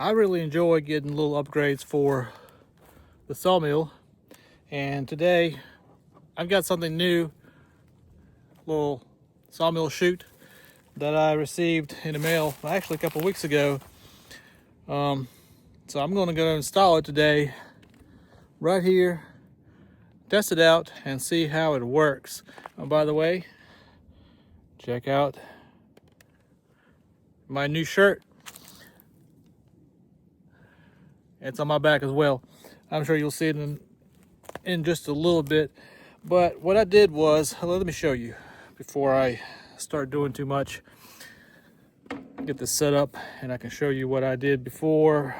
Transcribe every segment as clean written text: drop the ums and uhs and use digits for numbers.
I really enjoy getting little upgrades for the sawmill, and today I've got something new, little sawmill chute that I received in the mail actually a couple weeks ago. So I'm going to go install it today right here, test it out and see how it works. By the way, check out my new shirt. It's on my back as well. I'm sure you'll see it in just a little bit. But what I did was, let me show you before I start doing too much. Get this set up and I can show you what I did before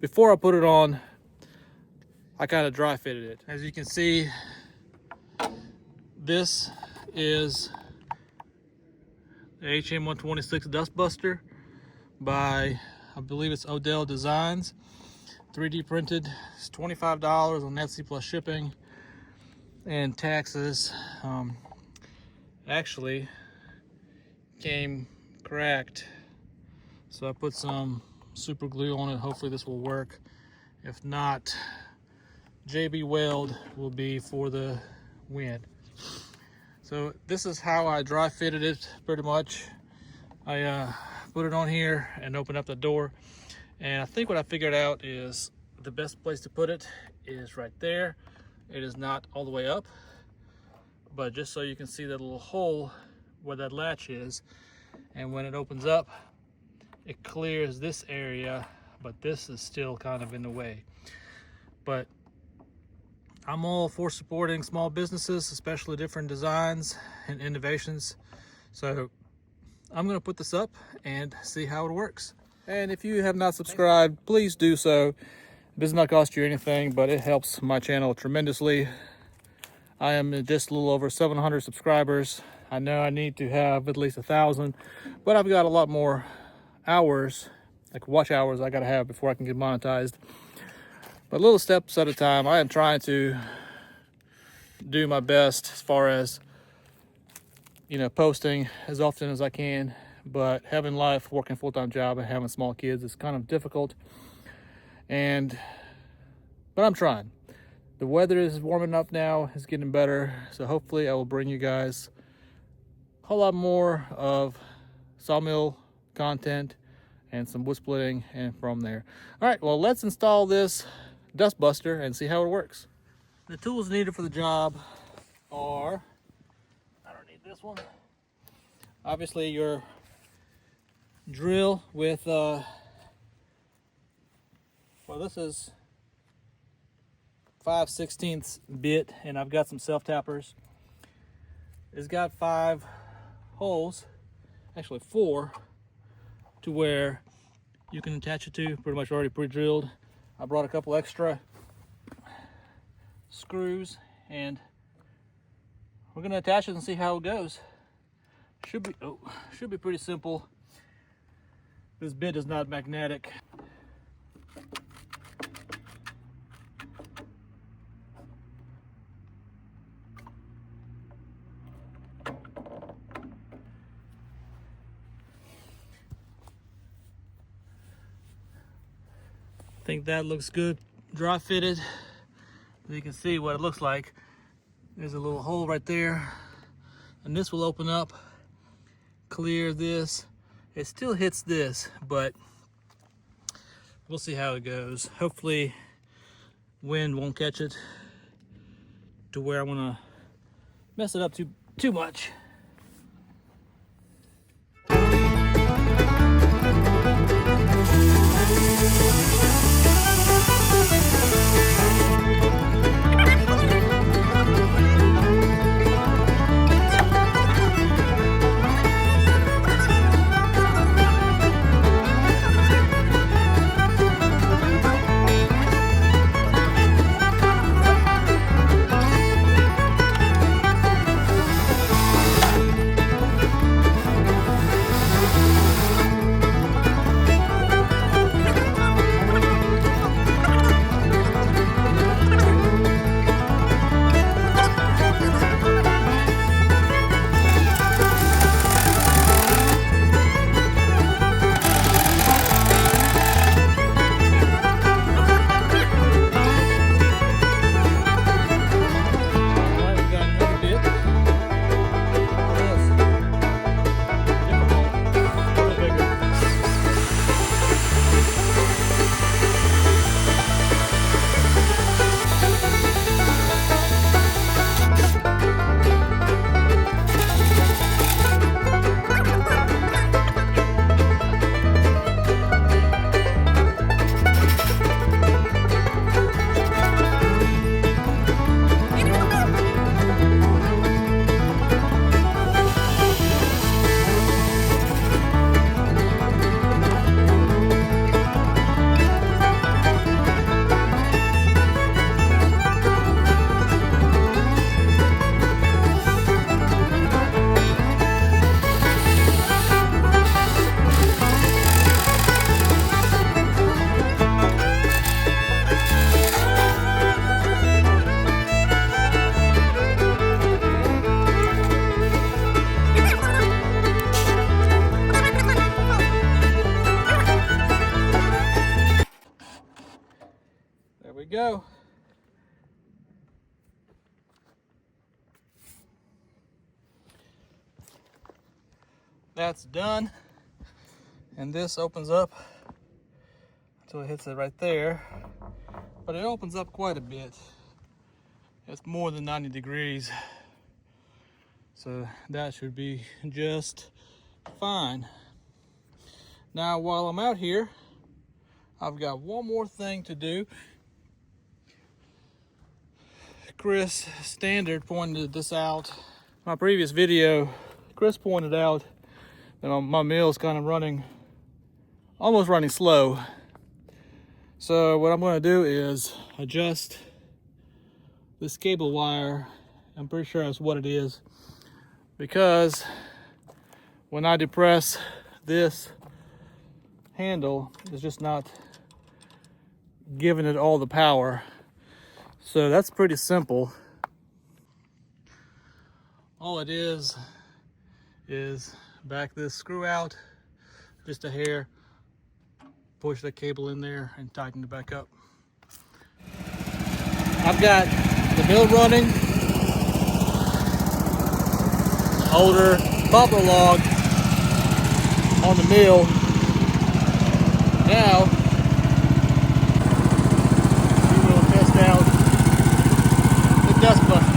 I put it on. I kind of dry fitted it. As you can see, this is the HM126 Dustbuster by, I believe it's Odell Designs. 3D printed. It's $25 on Etsy plus shipping and taxes. Actually came cracked, so I put some super glue on it. Hopefully this will work. If not, JB Weld will be for the win. So this is how I dry fitted it pretty much. I put it on here and opened up the door, and I think what I figured out is the best place to put it is right there. It is not all the way up, but just so you can see that little hole where that latch is, and when it opens up it clears this area, but this is still kind of in the way. But I'm all for supporting small businesses, especially different designs and innovations. So I'm going to put this up and see how it works. And if you have not subscribed, please do so. It does not cost you anything, but it helps my channel tremendously. I am just a little over 700 subscribers. I know I need to have at least 1,000, but I've got a lot more hours, like watch hours, I gotta have before I can get monetized. But little steps at a time. I am trying to do my best as far as, posting as often as I can, but having life, working full-time job and having small kids is kind of difficult. But I'm trying. The weather is warming up now, it's getting better, so hopefully I will bring you guys a whole lot more of sawmill content and some wood splitting, and from there. All right, well, let's install this Dustbuster and see how it works. The tools needed for the job are, I don't need this one, obviously your drill with well, this is 5/16 bit, and I've got some self tappers. It's got 5 holes, actually 4, to where you can attach it to, pretty much already pre-drilled. I brought a couple extra screws and we're gonna attach it and see how it goes. Should be pretty simple. This bit is not magnetic. I think that looks good, dry fitted. You can see what it looks like. There's a little hole right there, and this will open up, clear this. It still hits this, but we'll see how it goes. Hopefully wind won't catch it to where I want to mess it up too much. go. That's done. And this opens up until it hits it right there. But it opens up quite a bit. It's more than 90 degrees. So that should be just fine. Now, while I'm out here, I've got one more thing to do. Chris Standard pointed this out. My previous video, Chris pointed out that my mill's kind of almost running slow. So what I'm going to do is adjust this cable wire. I'm pretty sure that's what it is, because when I depress this handle, it's just not giving it all the power. So that's pretty simple. All it is back this screw out just a hair, push the cable in there and tighten it back up. I've got the mill running, older poplar log on the mill. Now we will test out the Dustbuster.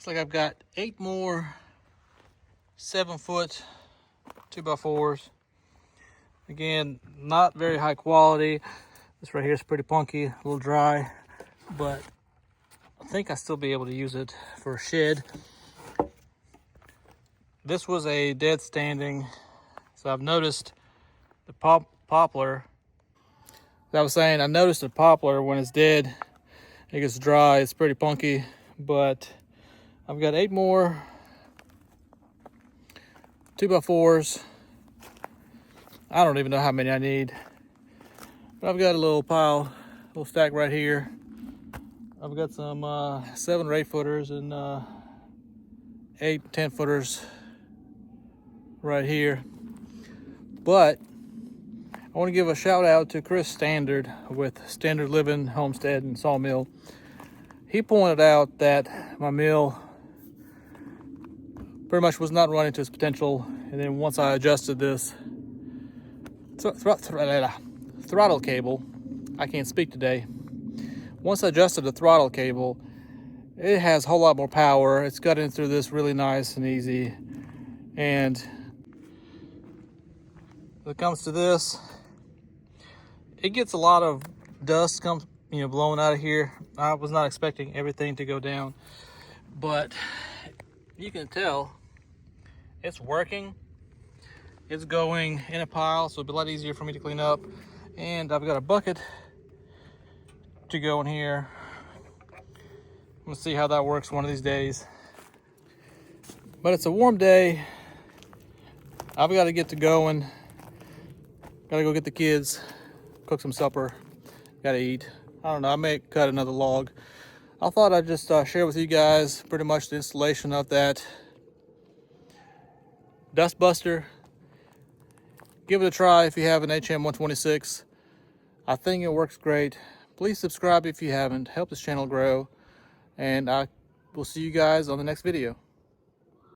Like I've got 8 more 7-foot 2x4s. Again, not very high quality. This right here is pretty punky, a little dry, but I think I'll still be able to use it for a shed. This was a dead standing, so I've noticed the poplar. As I was saying, I noticed the poplar when it's dead, it gets dry, it's pretty punky, but I've got 8 more 2x4s. I don't even know how many I need, but I've got a little pile, a little stack right here. I've got some 7 or 8 footers and 8 10 footers right here. But I want to give a shout out to Chris Standard with Standard Living Homestead and Sawmill. He pointed out that my mill pretty much was not running to its potential, and then once I adjusted this throttle cable, I can't speak today. Once I adjusted the throttle cable, it has a whole lot more power. It's got in through this really nice and easy. And when it comes to this, it gets a lot of dust blowing out of here. I was not expecting everything to go down, but you can tell it's working. It's going in a pile, so it'll be a lot easier for me to clean up. And I've got a bucket to go in here. I'm gonna see how that works one of these days. But it's a warm day. I've got to get to going. Gotta go get the kids, cook some supper, gotta eat. I don't know, I may cut another log. I thought I'd just share with you guys pretty much the installation of that Dustbuster. Give it a try if you have an HM126. I think it works great. Please subscribe if you haven't. Help this channel grow. And I will see you guys on the next video.